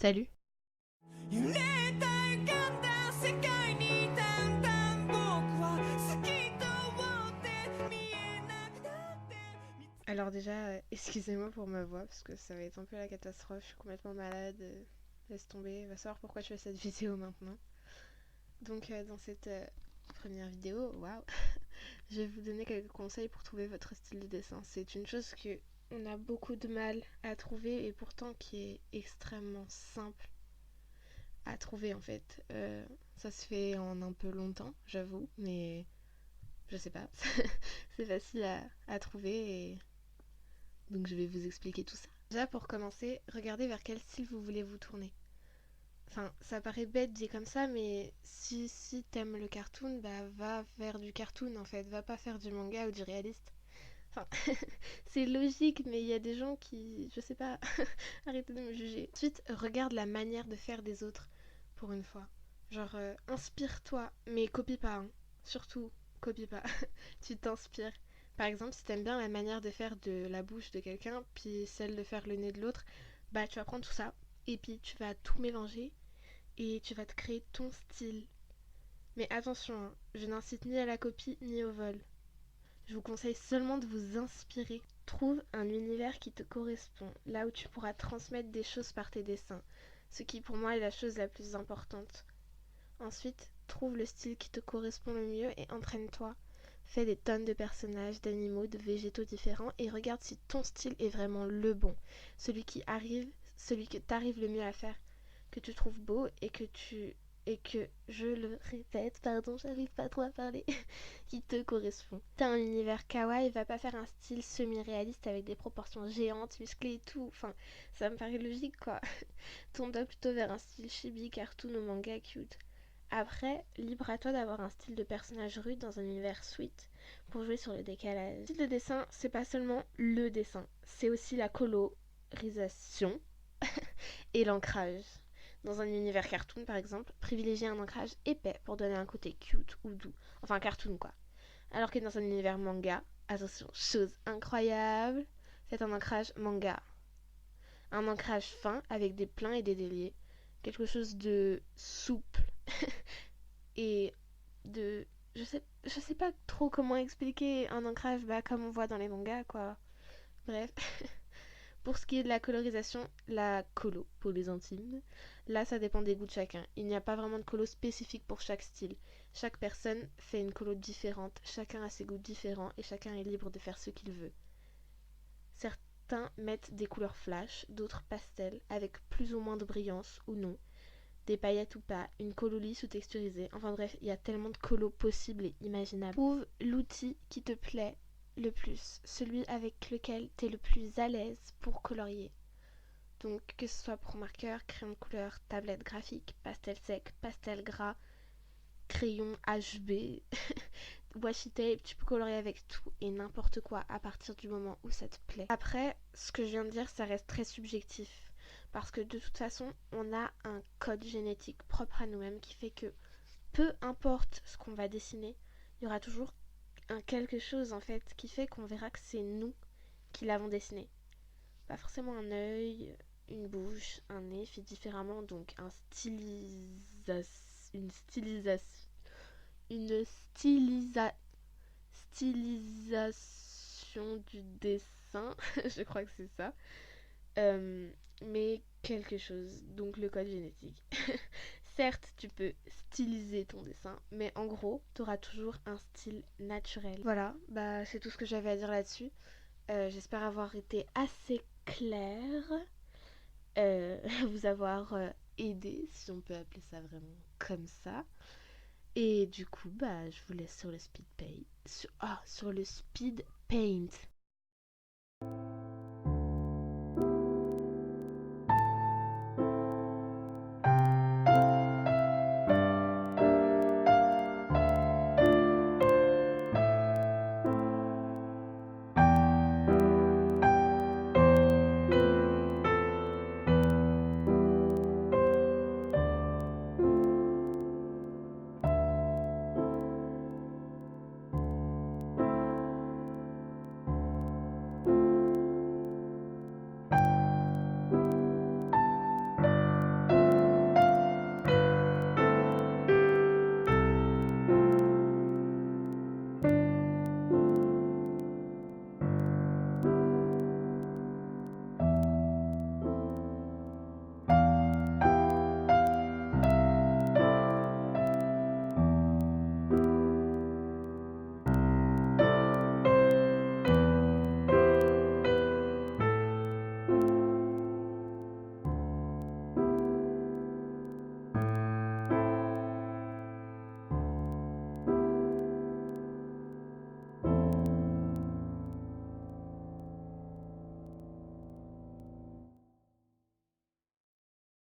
Salut! Alors déjà, excusez-moi pour ma voix parce que ça va être un peu la catastrophe, je suis complètement malade, laisse tomber, va savoir pourquoi je fais cette vidéo maintenant. Donc dans cette première vidéo, waouh, je vais vous donner quelques conseils pour trouver votre style de dessin. C'est une chose que on a beaucoup de mal à trouver et pourtant qui est extrêmement simple à trouver en fait. Ça se fait en un peu longtemps, j'avoue, mais je sais pas, c'est facile à trouver et donc je vais vous expliquer tout ça. Déjà pour commencer, regardez vers quel style vous voulez vous tourner. Enfin, ça paraît bête dit comme ça, mais si t'aimes le cartoon, bah va vers du cartoon en fait, va pas faire du manga ou du réaliste. Enfin, c'est logique, mais il y a des gens qui, je sais pas, arrêtez de me juger. Ensuite, regarde la manière de faire des autres, pour une fois. Genre, inspire-toi, mais copie pas, hein. Surtout, copie pas. Tu t'inspires. Par exemple, si t'aimes bien la manière de faire de la bouche de quelqu'un, puis celle de faire le nez de l'autre, bah tu vas prendre tout ça, et puis tu vas tout mélanger, et tu vas te créer ton style. Mais attention, hein, je n'incite ni à la copie ni au vol. Je vous conseille seulement de vous inspirer. Trouve un univers qui te correspond, là où tu pourras transmettre des choses par tes dessins, ce qui pour moi est la chose la plus importante. Ensuite, trouve le style qui te correspond le mieux et entraîne-toi. Fais des tonnes de personnages, d'animaux, de végétaux différents et regarde si ton style est vraiment le bon, celui que t'arrives le mieux à faire, que tu trouves beau et que, je le répète, pardon, j'arrive pas trop à parler, qui te correspond. T'as un univers kawaii, va pas faire un style semi-réaliste avec des proportions géantes, musclées et tout. Enfin, ça me paraît logique quoi. Tourne-toi plutôt vers un style chibi, cartoon ou manga cute. Après, libre à toi d'avoir un style de personnage rude dans un univers sweet pour jouer sur le décalage. Le style de dessin, c'est pas seulement le dessin, c'est aussi la colorisation et l'ancrage. Dans un univers cartoon, par exemple, privilégiez un ancrage épais pour donner un côté cute ou doux. Enfin, cartoon quoi. Alors que dans un univers manga, attention, chose incroyable, c'est un ancrage manga. Un ancrage fin avec des pleins et des déliés. Quelque chose de souple et de... Je sais pas trop comment expliquer un ancrage comme on voit dans les mangas quoi. Bref. Pour ce qui est de la colorisation, la colo pour les intimes, là ça dépend des goûts de chacun. Il n'y a pas vraiment de colo spécifique pour chaque style. Chaque personne fait une colo différente, chacun a ses goûts différents et chacun est libre de faire ce qu'il veut. Certains mettent des couleurs flash, d'autres pastels, avec plus ou moins de brillance ou non, des paillettes ou pas, une colo lisse ou texturisée. Enfin bref, il y a tellement de colos possibles et imaginables. Trouve l'outil qui te plaît le plus, celui avec lequel tu es le plus à l'aise pour colorier. Donc que ce soit pour marqueur, crayon de couleur, tablette graphique, pastel sec, pastel gras, crayon HB, washi tape, tu peux colorier avec tout et n'importe quoi à partir du moment où ça te plaît. Après, ce que je viens de dire, ça reste très subjectif. Parce que de toute façon, on a un code génétique propre à nous-mêmes qui fait que peu importe ce qu'on va dessiner, il y aura toujours un quelque chose en fait qui fait qu'on verra que c'est nous qui l'avons dessiné. Pas forcément un œil, une bouche, un nez fait différemment, donc une stylisation, une stylisation du dessin, je crois que c'est ça. Mais quelque chose, donc le code génétique. Certes, tu peux styliser ton dessin, mais en gros, tu auras toujours un style naturel. Voilà, bah c'est tout ce que j'avais à dire là-dessus. J'espère avoir été assez claire, vous avoir aidé, si on peut appeler ça vraiment comme ça. Et du coup, bah je vous laisse sur le speed paint. Sur le speed paint.